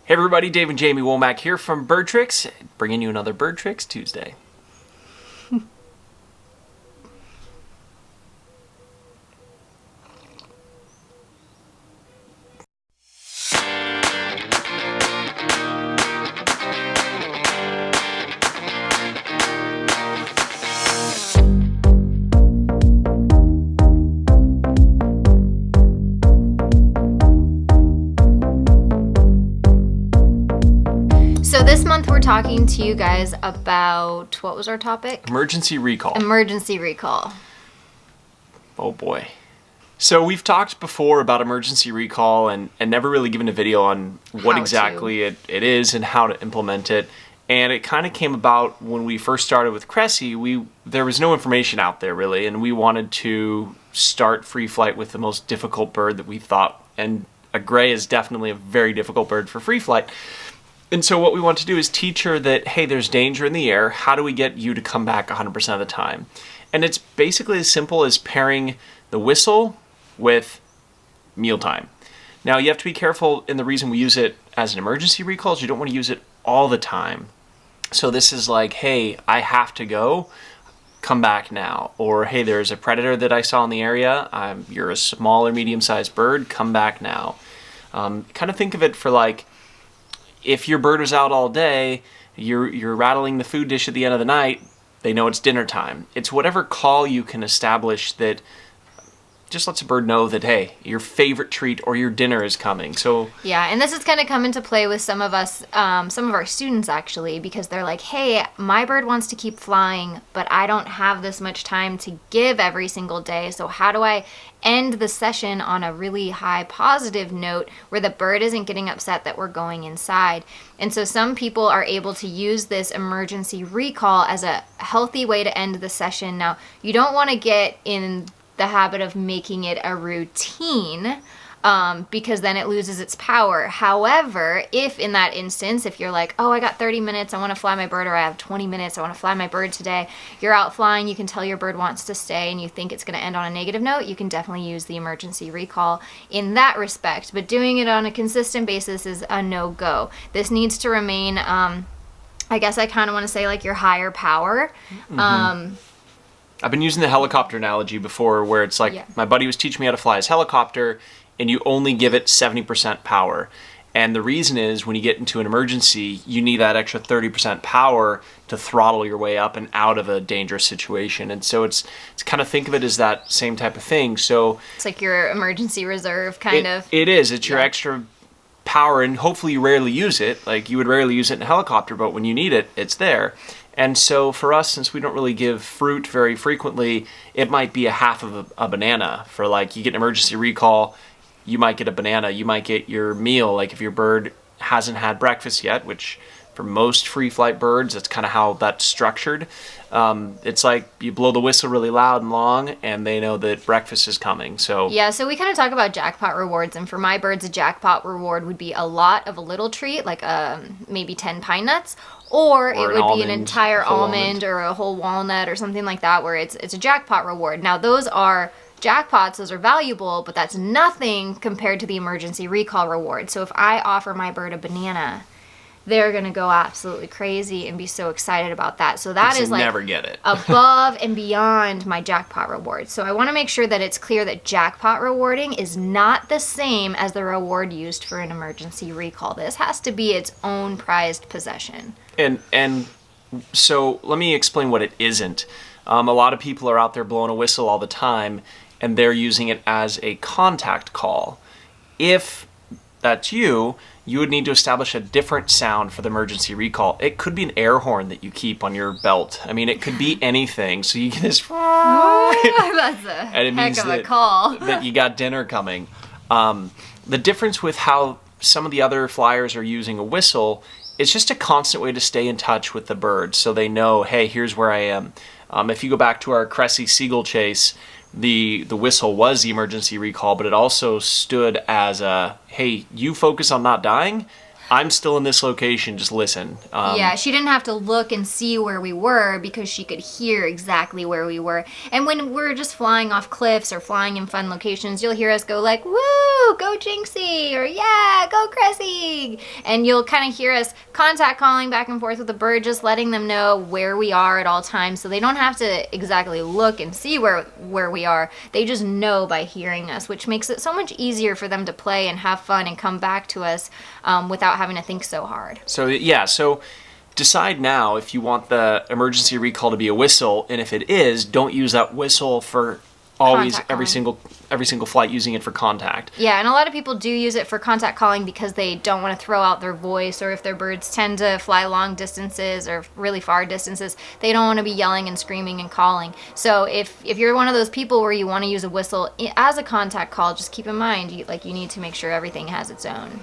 Hey everybody, Dave and Jamieleigh Womach here from BirdTricks, bringing you another BirdTricks Tuesday. So this month we're talking to you guys about, what was our topic? Emergency recall. Emergency recall. Oh boy. So we've talked before about emergency recall and never really given a video on what exactly it is and how to implement it. And it kind of came about when we first started with CRESSI. There was no information out there really, and we wanted to start free flight with the most difficult bird that we thought. And a gray is definitely a very difficult bird for free flight. And so what we want to do is teach her that, hey, there's danger in the air. How do we get you to come back 100% of the time? And it's basically as simple as pairing the whistle with mealtime. Now, you have to be careful, and the reason we use it as an emergency recall is you don't want to use it all the time. So this is like, hey, I have to go. Come back now. Or, hey, there's a predator that I saw in the area. You're a small or medium-sized bird. Come back now. Kind of think of it for like, if your bird was out all day, you're rattling the food dish at the end of the night, they know it's dinner time. It's whatever call you can establish that just lets a bird know that, hey, your favorite treat or your dinner is coming. So yeah, and this is going to come into play with some of us, some of our students actually, because they're like, hey, my bird wants to keep flying, but I don't have this much time to give every single day. So how do I end the session on a really high positive note where the bird isn't getting upset that we're going inside? And so some people are able to use this emergency recall as a healthy way to end the session. Now, you don't want to get in the habit of making it a routine because then it loses its power. However, if in that instance, if you're like, oh, I got 30 minutes, I want to fly my bird, or I have 20 minutes, I want to fly my bird today, you're out flying, you can tell your bird wants to stay and you think it's going to end on a negative note, you can definitely use the emergency recall in that respect. But doing it on a consistent basis is a no-go. This needs to remain, I guess I kind of want to say like your higher power. Mm-hmm. I've been using the helicopter analogy before where it's like my buddy was teaching me how to fly his helicopter and you only give it 70% power. And the reason is when you get into an emergency, you need that extra 30% power to throttle your way up and out of a dangerous situation. And so it's kind of think of it as that same type of thing. So it's like your emergency reserve kind of. It is. It's your extra power, and hopefully you rarely use it. Like you would rarely use it in a helicopter, but when you need it, it's there. And so for us, since we don't really give fruit very frequently, it might be a half of a banana. For like, you get an emergency recall, you might get a banana, you might get your meal. Like if your bird hasn't had breakfast yet, which for most free flight birds, that's kind of how that's structured. It's like you blow the whistle really loud and long and they know that breakfast is coming. So yeah, so we kind of talk about jackpot rewards, and for my birds, a jackpot reward would be a lot of a little treat, like maybe 10 pine nuts, or it would be an entire almond or a whole walnut or something like that, where it's a jackpot reward. Now those are jackpots, those are valuable, but that's nothing compared to the emergency recall reward. So if I offer my bird a banana, they're gonna go absolutely crazy and be so excited about that. So that is like never get it. above and beyond my jackpot reward. So I want to make sure that it's clear that jackpot rewarding is not the same as the reward used for an emergency recall. This has to be its own prized possession. And so let me explain what it isn't. A lot of people are out there blowing a whistle all the time and they're using it as a contact call. If that's you, you would need to establish a different sound for the emergency recall. It could be an air horn that you keep on your belt. I mean, it could be anything. So you get this, that's a heck of a call. that you got dinner coming. The difference with how some of the other flyers are using a whistle, it's just a constant way to stay in touch with the bird so they know, hey, here's where I am. If you go back to our CRESSI seagull chase, the whistle was the emergency recall, but it also stood as a, hey, you focus on not dying, I'm still in this location, just listen. Yeah, she didn't have to look and see where we were because she could hear exactly where we were. And when we're just flying off cliffs or flying in fun locations, you'll hear us go like, woo, go JINXie, or yeah, go CRESSI. And you'll kind of hear us contact calling back and forth with the bird, just letting them know where we are at all times. So they don't have to exactly look and see where we are. They just know by hearing us, which makes it so much easier for them to play and have fun and come back to us without having to think so hard. So yeah, so decide now if you want the emergency recall to be a whistle, and if it is, don't use that whistle for always Contact every single flight, using it for contact. Yeah, and a lot of people do use it for contact calling because they don't want to throw out their voice, or if their birds tend to fly long distances or really far distances, they don't want to be yelling and screaming and calling. So if you're one of those people where you want to use a whistle as a contact call, just keep in mind you need to make sure everything has its own.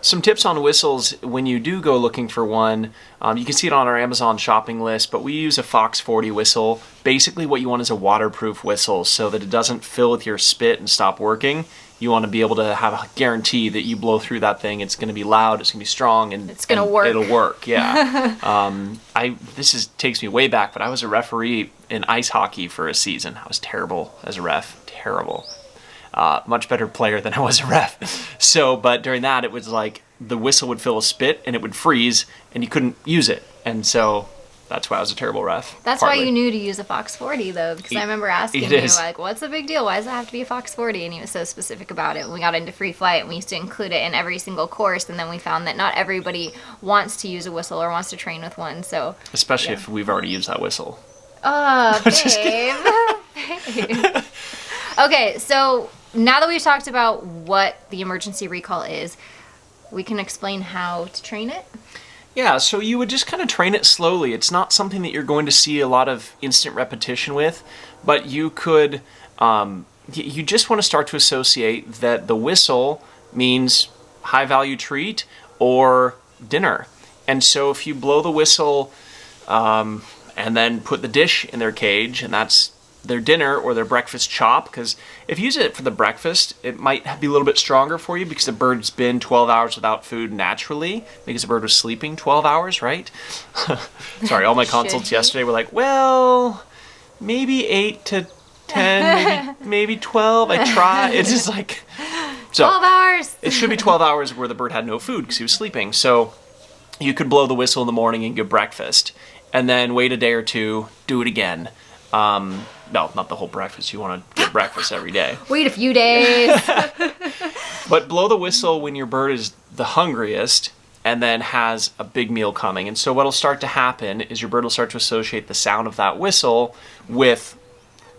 Some tips on whistles when you do go looking for one. You can see it on our Amazon shopping list, but we use a Fox 40 whistle. Basically what you want is a waterproof whistle so that it doesn't fill with your spit and stop working. You want to be able to have a guarantee that you blow through that thing, it's going to be loud, it's going to be strong, and it's going to work. It'll work, yeah. Takes me way back, but I was a referee in ice hockey for a season. I was terrible as a ref, terrible. Much better player than I was a ref. But during that, it was like the whistle would fill with spit and it would freeze and you couldn't use it. And so that's why I was a terrible ref. That's partly. why you knew to use a Fox 40 though, because I remember asking you, like, what's the big deal? Why does it have to be a Fox 40? And he was so specific about it. When we got into free flight and we used to include it in every single course, and then we found that not everybody wants to use a whistle or wants to train with one. So especially if we've already used that whistle. Babe. Okay, so now that we've talked about what the emergency recall is, we can explain how to train it. Yeah, so you would just kind of train it slowly. It's not something that you're going to see a lot of instant repetition with, but you could, you just want to start to associate that the whistle means high value treat or dinner. And so if you blow the whistle and then put the dish in their cage, and that's their dinner or their breakfast chop, because if you use it for the breakfast, it might be a little bit stronger for you because the bird's been 12 hours without food naturally because the bird was sleeping 12 hours, right? Sorry, all my consults yesterday were like, well, maybe 8 to 10, maybe 12. I try. It's just like... So, 12 hours! It should be 12 hours where the bird had no food because he was sleeping. So you could blow the whistle in the morning and give breakfast, and then wait a day or two, do it again. No, not the whole breakfast. You want to get breakfast every day. Wait a few days. But blow the whistle when your bird is the hungriest and then has a big meal coming. And so what'll start to happen is your bird will start to associate the sound of that whistle with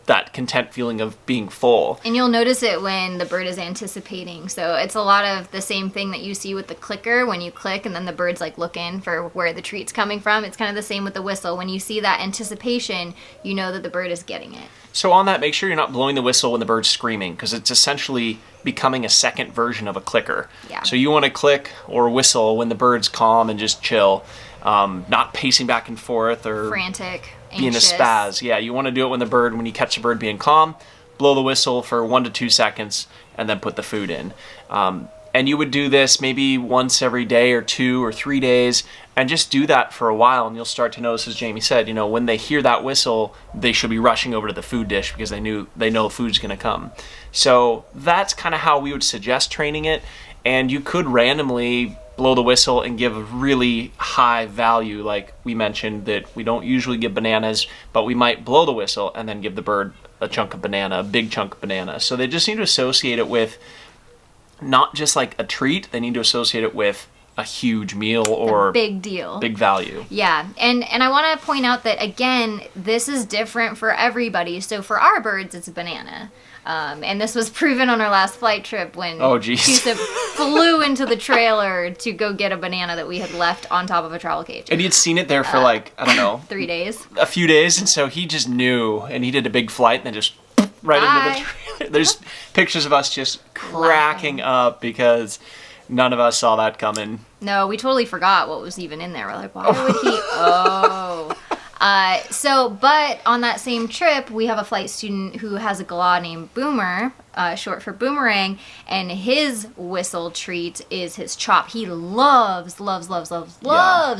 that content feeling of being full. And you'll notice it when the bird is anticipating. So it's a lot of the same thing that you see with the clicker when you click and then the bird's like looking for where the treat's coming from. It's kind of the same with the whistle. When you see that anticipation, you know that the bird is getting it. So on that, make sure you're not blowing the whistle when the bird's screaming, because it's essentially becoming a second version of a clicker. Yeah. So you want to click or whistle when the bird's calm and just chill, not pacing back and forth or frantic, being anxious. a spaz. Yeah, you want to do it when you catch the bird being calm, blow the whistle for 1 to 2 seconds, and then put the food in. And you would do this maybe once every day or 2 or 3 days, and just do that for a while, and you'll start to notice, as Jamie said, when they hear that whistle, they should be rushing over to the food dish because they know food's going to come. So that's kind of how we would suggest training it, and you could randomly blow the whistle and give a really high value, like we mentioned that we don't usually give bananas, but we might blow the whistle and then give the bird a chunk of banana, a big chunk of banana. So they just need to associate it with not just like a treat, they need to associate it with a huge meal or a big deal, big value. Yeah, and I want to point out that again, this is different for everybody. So for our birds, it's a banana. And this was proven on our last flight trip when TUSA flew into the trailer to go get a banana that we had left on top of a travel cage. And he had seen it there for like, I don't know. 3 days. A few days, and so he just knew, and he did a big flight and then just right into the trailer. There's pictures of us just cracking up because none of us saw that coming. No, we totally forgot what was even in there. We're like, why would he? But on that same trip, we have a flight student who has a galah named Boomer, short for boomerang, and his whistle treat is his chop. He loves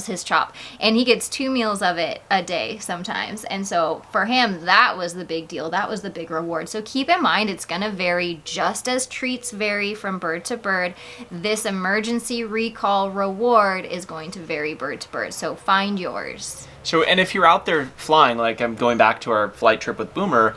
his chop, and he gets 2 meals of it a day sometimes. And so for him, that was the big deal. That was the big reward. So keep in mind, it's going to vary just as treats vary from bird to bird. This emergency recall reward is going to vary bird to bird. So find yours. So, and if you're out there flying, like I'm going back to our flight trip with Boomer,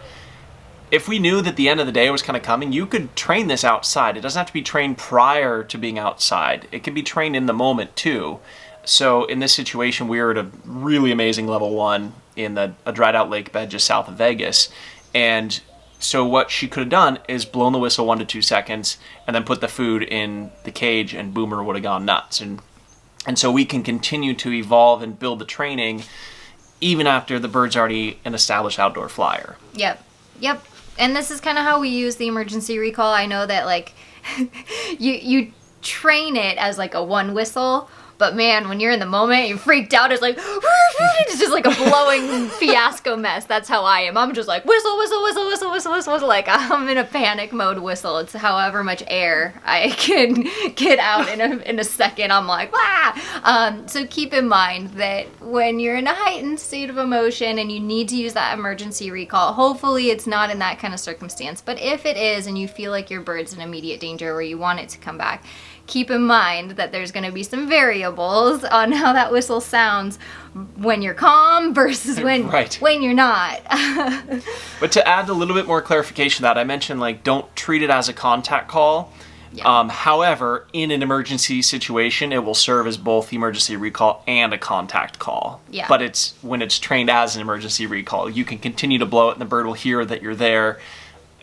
if we knew that the end of the day was kind of coming, you could train this outside. It doesn't have to be trained prior to being outside. It can be trained in the moment too. So in this situation, we were at a really amazing level 1 in a dried out lake bed just south of Vegas. And so what she could have done is blown the whistle 1 to 2 seconds and then put the food in the cage, and Boomer would have gone nuts. And so we can continue to evolve and build the training even after the bird's already an established outdoor flyer. Yep. And this is kind of how we use the emergency recall. I know that like you train it as like a 1 whistle, but man, when you're in the moment, you're freaked out. It's like, it's just like a blowing fiasco mess. That's how I am. I'm just like, whistle. Like I'm in a panic mode whistle. It's however much air I can get out in a second. I'm like, wah! So keep in mind that when you're in a heightened state of emotion and you need to use that emergency recall, hopefully it's not in that kind of circumstance. But if it is and you feel like your bird's in immediate danger or you want it to come back, keep in mind that there's going to be some variables on how that whistle sounds when you're calm versus when you're not. But to add a little bit more clarification to that, I mentioned like don't treat it as a contact call. Yeah. However, in an emergency situation, it will serve as both the emergency recall and a contact call. Yeah. But it's when it's trained as an emergency recall, you can continue to blow it and the bird will hear that you're there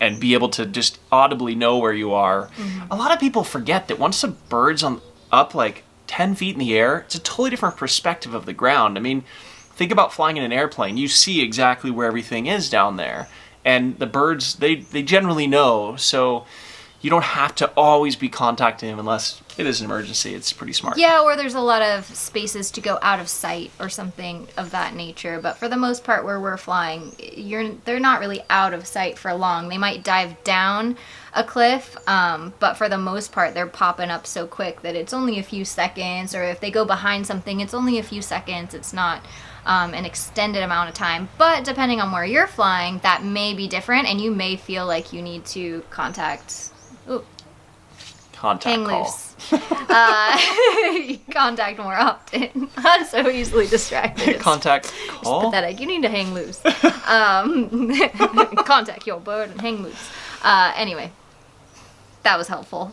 and be able to just audibly know where you are. Mm-hmm. A lot of people forget that once a bird's up like 10 feet in the air, it's a totally different perspective of the ground. I mean, think about flying in an airplane. You see exactly where everything is down there. And the birds, they generally know, so you don't have to always be contacting them unless it is an emergency. It's pretty smart. Yeah, or there's a lot of spaces to go out of sight or something of that nature. But for the most part, where we're flying, they're not really out of sight for long. They might dive down a cliff, but for the most part, they're popping up so quick that it's only a few seconds. Or if they go behind something, it's only a few seconds. It's not an extended amount of time. But depending on where you're flying, that may be different, and you may feel like you need to contact hang call. Loose. Contact more often. I'm so easily distracted. It's Contact call? It's pathetic. You need to hang loose. Contact your bird and hang loose. Anyway, that was helpful.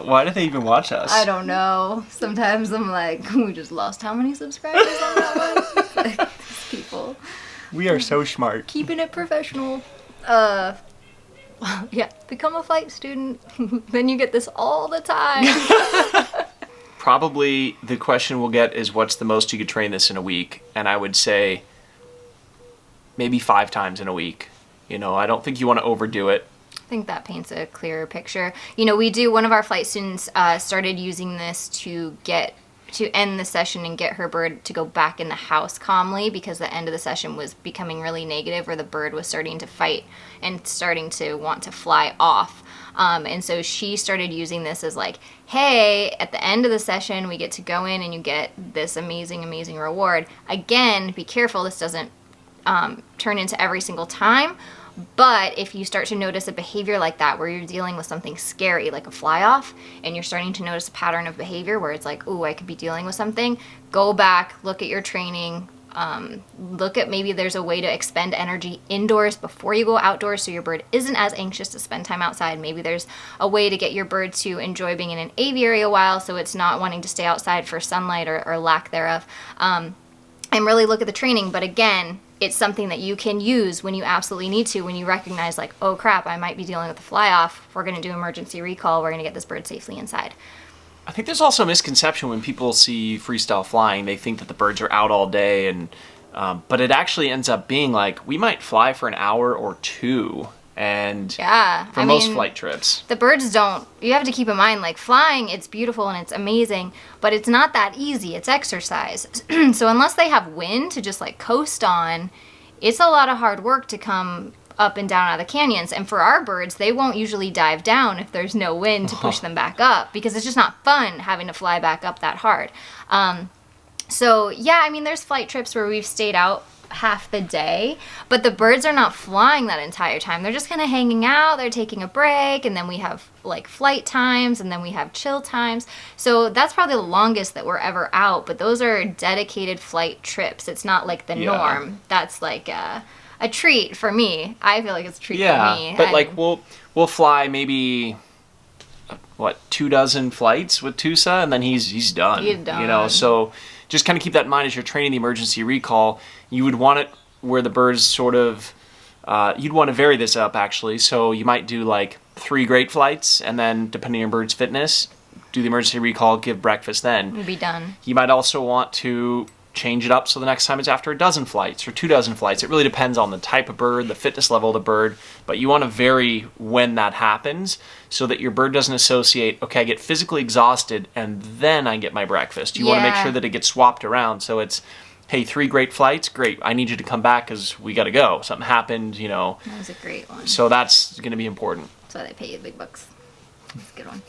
Why do they even watch us? I don't know. Sometimes I'm like, we just lost how many subscribers on that one? These people. We are so smart. Keeping it professional. Yeah, become a flight student. Then you get this all the time. Probably the question we'll get is what's the most you could train this in a week? And I would say maybe 5 times in a week. You know, I don't think you want to overdo it. I think that paints a clearer picture. You know, one of our flight students started using this to end the session and get her bird to go back in the house calmly, because the end of the session was becoming really negative, where the bird was starting to fight and starting to want to fly off. And so she started using this as like, hey, at the end of the session, we get to go in and you get this amazing, amazing reward. Again, be careful this doesn't turn into every single time. But if you start to notice a behavior like that, where you're dealing with something scary, like a fly-off, and you're starting to notice a pattern of behavior where it's like, ooh, I could be dealing with something, go back, look at your training, look at maybe there's a way to expend energy indoors before you go outdoors so your bird isn't as anxious to spend time outside. Maybe there's a way to get your bird to enjoy being in an aviary a while so it's not wanting to stay outside for sunlight or lack thereof. And really look at the training. But again, it's something that you can use when you absolutely need to, when you recognize like, oh crap, I might be dealing with a fly-off. We're going to do emergency recall. We're going to get this bird safely inside. I think there's also a misconception when people see freestyle flying. They think that the birds are out all day, and but it actually ends up being like we might fly for an hour or 2. And yeah, for most flight trips. The birds don't, you have to keep in mind, like flying, it's beautiful and it's amazing, but it's not that easy. It's exercise. So unless they have wind to just like coast on, it's a lot of hard work to come up and down out of the canyons. And for our birds, they won't usually dive down if there's no wind to push them back up, because it's just not fun having to fly back up that hard. So yeah, I mean, there's flight trips where we've stayed out half the day, but the birds are not flying that entire time. They're just kind of hanging out, they're taking a break, and then we have like flight times, and then we have chill times. So that's probably the longest that we're ever out, but those are dedicated flight trips. It's not like the norm. That's like a treat for me. I feel like it's a treat for me. But like we'll fly maybe 24 flights with TUSA, and then he's done. He's done. You know, so just kind of keep that in mind as you're training the emergency recall. You would want it where the birds sort of, you'd want to vary this up actually. So you might do like 3 great flights, and then depending on your bird's fitness, do the emergency recall, give breakfast then. We'll be done. You might also want to change it up so the next time it's after 12 flights or 24 flights. It really depends on the type of bird, the fitness level of the bird, but you want to vary when that happens so that your bird doesn't associate, okay, I get physically exhausted and then I get my breakfast. You want to make sure that it gets swapped around, so it's, hey, 3 great flights, great, I need you to come back because we got to go. Something happened, you know. That was a great one. So that's going to be important. That's why they pay you the big bucks. That's a good one.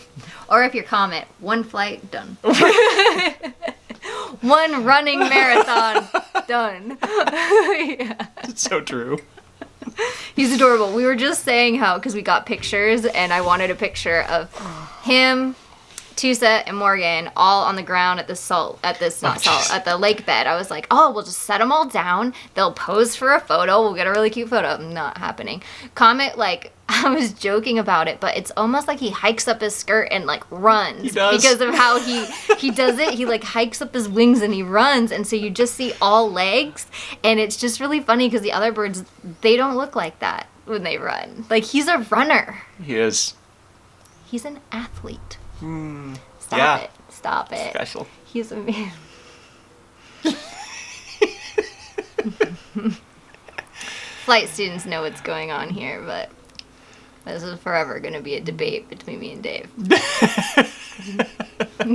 Or if you're COMET, 1 flight, done. 1 running marathon, done. Yeah. It's so true. He's adorable. We were just saying how, because we got pictures, and I wanted a picture of him, TUSA, and Morgan all on the ground at the lake bed. I was like, oh, we'll just set them all down. They'll pose for a photo. We'll get a really cute photo. Not happening. COMET, like, I was joking about it, but it's almost like he hikes up his skirt and like runs. He does. Because of how he does it. He like hikes up his wings and he runs, and so you just see all legs, and it's just really funny because the other birds, they don't look like that when they run. Like, he's a runner. He is. He's an athlete. Stop it. Stop it. Special. He's a man. Flight students know what's going on here, but this is forever going to be a debate between me and Dave. I'm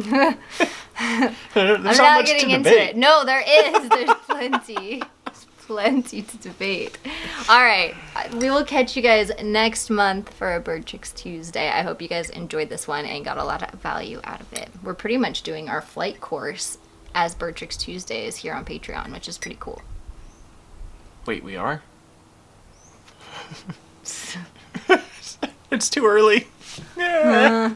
not getting into it. No, there is. There's plenty. There's plenty to debate. All right. We will catch you guys next month for a BirdTricks Tuesday. I hope you guys enjoyed this one and got a lot of value out of it. We're pretty much doing our flight course as BirdTricks Tuesdays here on Patreon, which is pretty cool. Wait, we are? It's too early. Yeah.